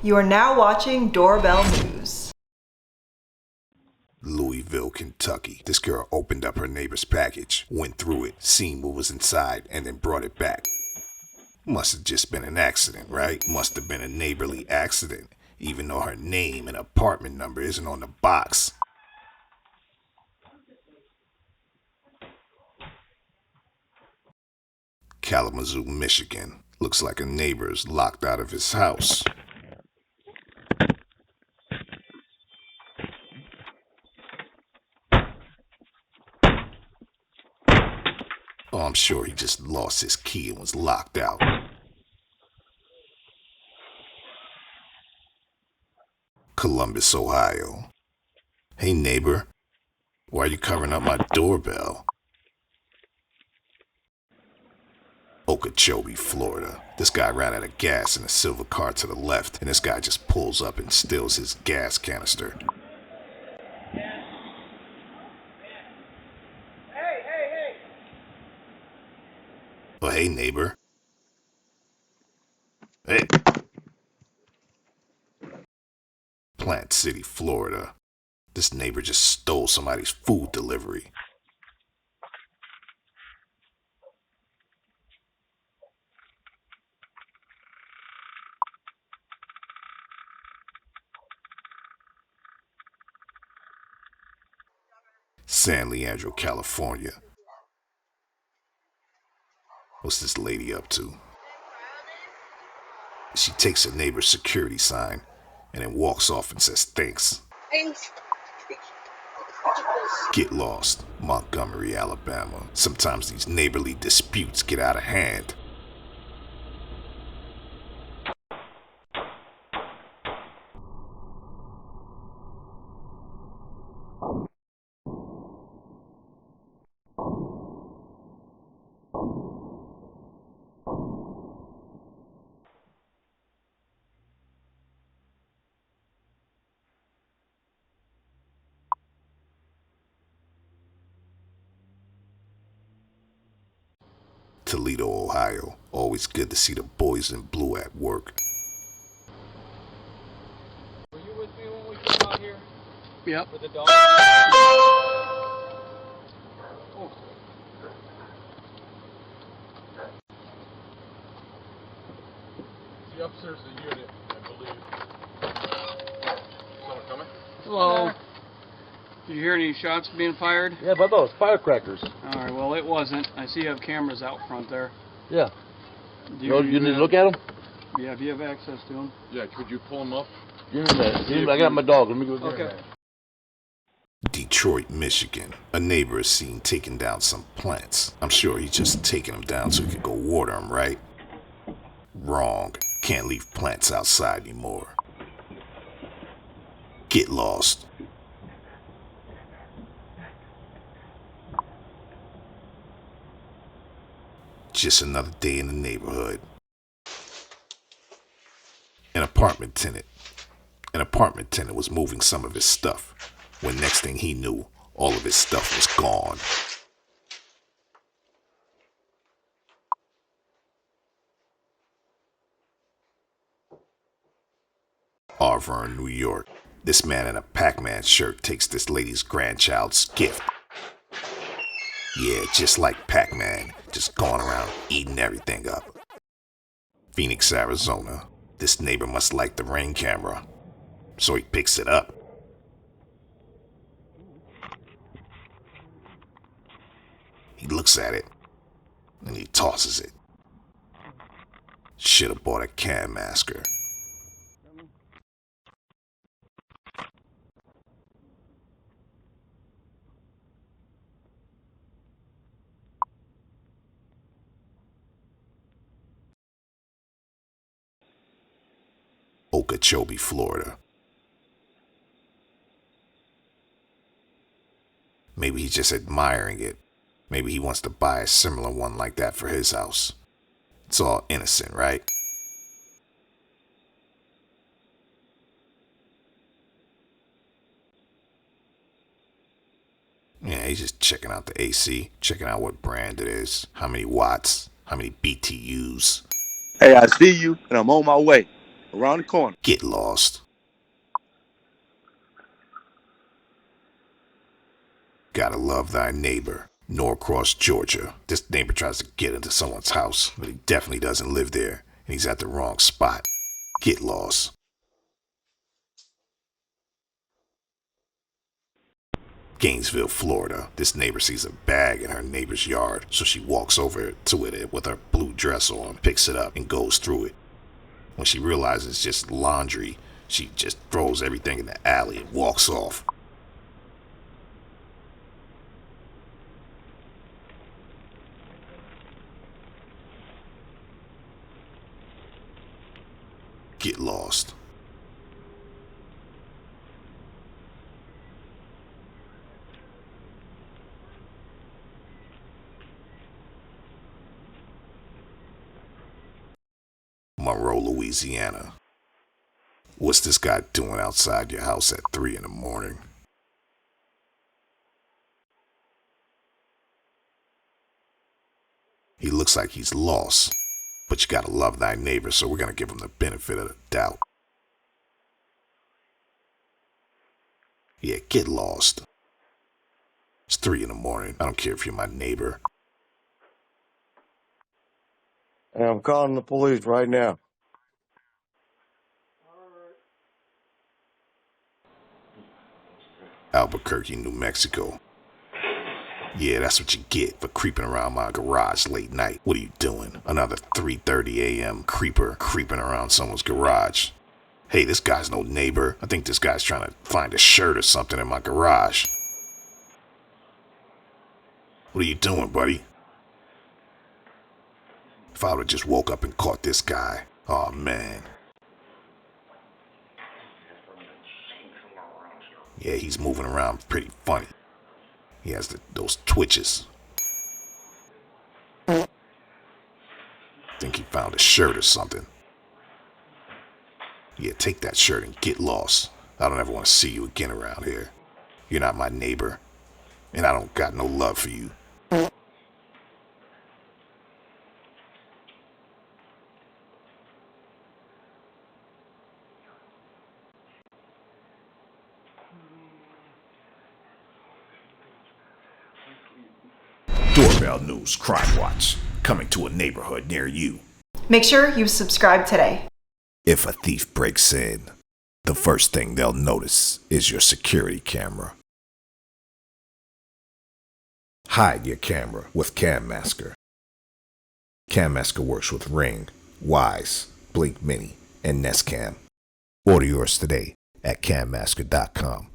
You are now watching Doorbell News. Louisville, Kentucky. This girl opened up her neighbor's package, went through it, seen what was inside, and then brought it back. Must have just been an accident, right? Must have been a neighborly accident, even though her name and apartment number isn't on the box. Kalamazoo, Michigan. Looks like a neighbor's locked out of his house. Oh, I'm sure he just lost his key and was locked out. Columbus, Ohio. Hey neighbor, why are you covering up my doorbell? Okeechobee, Florida. This guy ran out of gas in a silver car to the left, and this guy just pulls up and steals his gas canister. Hey! Oh, hey neighbor. Hey. Plant City, Florida. This neighbor just stole somebody's food delivery. San Leandro, California. What's this lady up to? She takes a neighbor's security sign and then walks off and says thanks. Get lost, Montgomery, Alabama. Sometimes these neighborly disputes get out of hand. Toledo, Ohio. Always good to see the boys in blue at work. Were you with me when we came out here? Yep. With the dog? Oh. The upstairs of the unit, I believe. Someone coming? Hello. Did you hear any shots being fired? Yeah, but those firecrackers. Alright, well it wasn't. I see you have cameras out front there. Yeah. Do You need to look at them? Yeah, if you have access to them. Yeah, could you pull him up? Give me that. I got my dog. Let me go get Okay. Detroit, Michigan. A neighbor is seen taking down some plants. I'm sure he's just taking them down so he could go water them, right? Wrong. Can't leave plants outside anymore. Get lost. Just another day in the neighborhood. An apartment tenant was moving some of his stuff, when next thing he knew, all of his stuff was gone. Auburn, New York. This man in a Pac-Man shirt takes this lady's grandchild's gift. Yeah, just like Pac-Man, just going around eating everything up. Phoenix, Arizona. This neighbor must like the Ring camera, so he picks it up. He looks at it, and he tosses it. Should have bought a cam masker. Okeechobee, Florida. Maybe he's just admiring it. Maybe he wants to buy a similar one like that for his house. It's all innocent, right? Yeah, he's just checking out the AC, checking out what brand it is, how many watts, how many BTUs. Hey, I see you, and I'm on my way. Around the corner. Get lost. Gotta love thy neighbor. Norcross, Georgia. This neighbor tries to get into someone's house, but he definitely doesn't live there, and he's at the wrong spot. Get lost. Gainesville, Florida. This neighbor sees a bag in her neighbor's yard, so she walks over to it with her blue dress on, picks it up, and goes through it. When she realizes it's just laundry, she just throws everything in the alley and walks off. Get lost. Monroe, Louisiana. What's this guy doing outside your house at 3 in the morning? He looks like he's lost, but you gotta love thy neighbor, so we're gonna give him the benefit of the doubt. Yeah, get lost. It's 3 in the morning. I don't care if you're my neighbor. And I'm calling the police right now. Albuquerque, New Mexico. Yeah, that's what you get for creeping around my garage late night. What are you doing? Another 3:30 a.m. creeper creeping around someone's garage. Hey, this guy's no neighbor. I think this guy's trying to find a shirt or something in my garage. What are you doing, buddy? If I would've just woke up and caught this guy. Aw, man. Yeah, he's moving around pretty funny. He has those twitches. Think he found a shirt or something. Yeah, take that shirt and get lost. I don't ever want to see you again around here. You're not my neighbor, and I don't got no love for you. Doorbell News Crime Watch, coming to a neighborhood near you. Make sure you subscribe today. If a thief breaks in, the first thing they'll notice is your security camera. Hide your camera with Cam Masker. Cam Masker works with Ring, Wise, Blink Mini, and Nest Cam. Order yours today at cammasker.com.